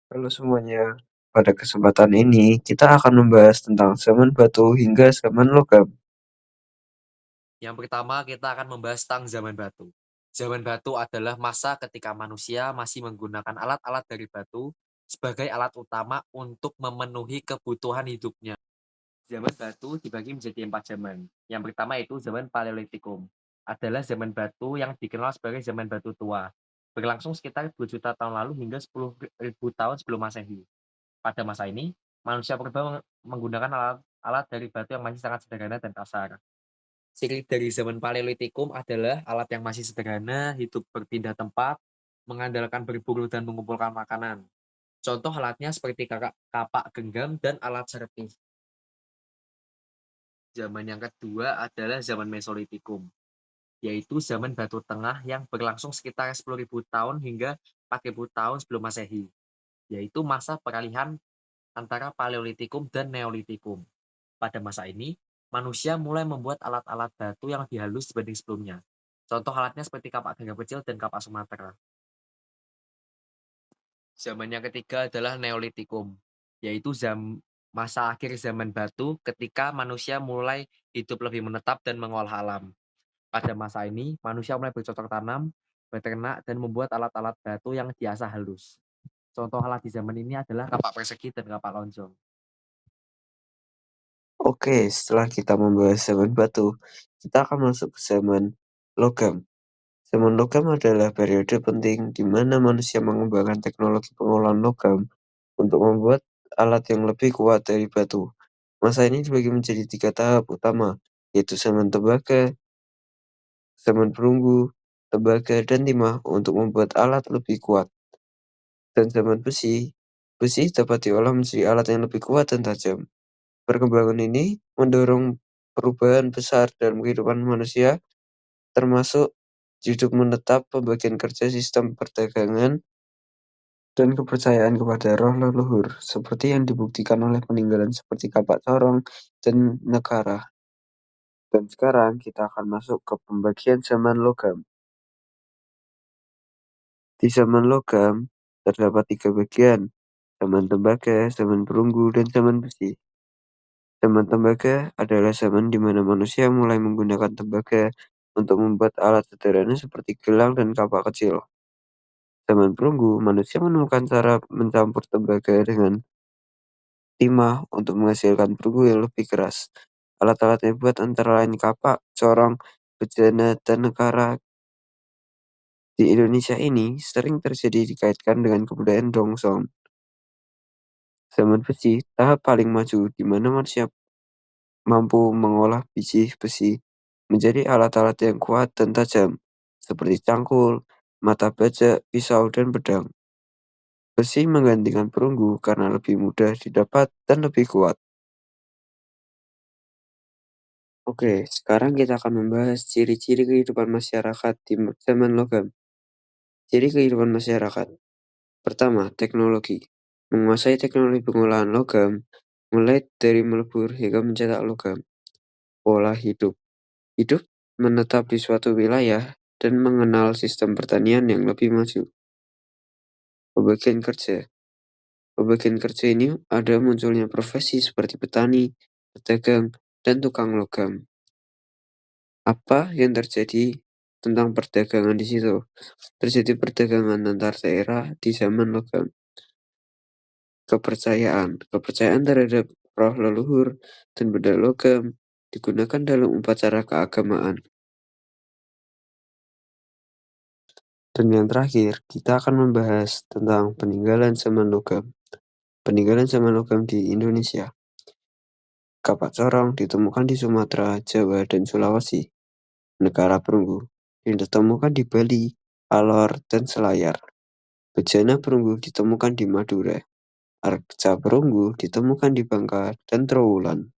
Halo semuanya, pada kesempatan ini kita akan membahas tentang zaman batu hingga zaman logam. Yang pertama, kita akan membahas tentang zaman batu. Zaman batu adalah masa ketika manusia masih menggunakan alat-alat dari batu sebagai alat utama untuk memenuhi kebutuhan hidupnya. Zaman batu dibagi menjadi 4 zaman. Yang pertama itu zaman Paleolitikum. Adalah zaman batu yang dikenal sebagai zaman batu tua. Berlangsung sekitar 2 juta tahun lalu hingga 10.000 tahun sebelum Masehi. Pada masa ini, manusia purba menggunakan alat dari batu yang masih sangat sederhana dan kasar. Ciri dari zaman Paleolitikum adalah alat yang masih sederhana, hidup berpindah tempat, mengandalkan berburu dan mengumpulkan makanan. Contoh alatnya seperti kapak genggam dan alat serpih. Zaman yang kedua adalah zaman Mesolitikum, yaitu zaman Batu Tengah yang berlangsung sekitar 10.000 tahun hingga 4.000 tahun sebelum Masehi, yaitu masa peralihan antara Paleolitikum dan Neolitikum. Pada masa ini, manusia mulai membuat alat-alat batu yang lebih halus dibanding sebelumnya. Contoh alatnya seperti kapak genggam kecil dan kapak Sumatera. Zaman yang ketiga adalah Neolitikum, yaitu masa akhir zaman batu ketika manusia mulai hidup lebih menetap dan mengolah alam. Pada masa ini, manusia mulai bercocok tanam, beternak, dan membuat alat-alat batu yang diasah halus. Contoh alat di zaman ini adalah kapak persegi dan kapak lonjong. Oke, setelah kita membahas zaman batu, kita akan masuk ke zaman logam. Zaman logam adalah periode penting di mana manusia mengembangkan teknologi pengolahan logam untuk membuat alat yang lebih kuat dari batu. Masa ini dibagi menjadi 3 tahap utama, yaitu zaman tembaga, zaman perunggu, tembaga, dan timah untuk membuat alat lebih kuat. Dan zaman besi, besi dapat diolah menjadi alat yang lebih kuat dan tajam. Perkembangan ini mendorong perubahan besar dalam kehidupan manusia, termasuk hidup menetap, pembagian kerja, sistem perdagangan, dan kepercayaan kepada roh leluhur, seperti yang dibuktikan oleh peninggalan seperti kapak corong dan negara. Dan sekarang kita akan masuk ke pembagian zaman logam. Di zaman logam, terdapat 3 bagian: zaman tembaga, zaman perunggu, dan zaman besi. Zaman tembaga adalah zaman di mana manusia mulai menggunakan tembaga untuk membuat alat sederhana seperti gelang dan kapak kecil. Zaman perunggu, manusia menemukan cara mencampur tembaga dengan timah untuk menghasilkan perunggu yang lebih keras. Alat-alat yang dibuat antara lain kapak, corong, bejana, dan nekara. Di Indonesia ini sering terjadi dikaitkan dengan kebudayaan Dongsong. Zaman besi, tahap paling maju di mana manusia mampu mengolah biji besi menjadi alat-alat yang kuat dan tajam, seperti cangkul, mata baja, pisau, dan pedang. Besi menggantikan perunggu karena lebih mudah didapat dan lebih kuat. Oke, sekarang kita akan membahas ciri-ciri kehidupan masyarakat di zaman logam. Ciri kehidupan masyarakat. Pertama, teknologi. Menguasai teknologi pengolahan logam, mulai dari melebur hingga mencetak logam. Pola hidup. Hidup menetap di suatu wilayah dan mengenal sistem pertanian yang lebih maju. Pembagian kerja. Pembagian kerja ini ada munculnya profesi seperti petani, pedagang, dan tukang logam. Apa yang terjadi tentang perdagangan di situ? Terjadi perdagangan antar daerah di zaman logam. Kepercayaan. Kepercayaan terhadap roh leluhur dan benda logam digunakan dalam upacara keagamaan. Dan yang terakhir, kita akan membahas tentang peninggalan zaman logam. Peninggalan zaman logam di Indonesia. Kapak corong ditemukan di Sumatera, Jawa, dan Sulawesi. Negara perunggu ditemukan di Bali, Alor, dan Selayar. Bejana perunggu ditemukan di Madura. Arca perunggu ditemukan di Bangka dan Trowulan.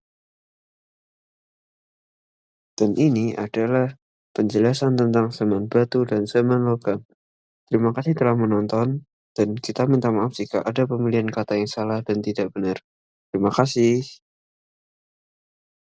Dan ini adalah penjelasan tentang zaman batu dan zaman logam. Terima kasih telah menonton, dan kita minta maaf jika ada pemilihan kata yang salah dan tidak benar. Terima kasih.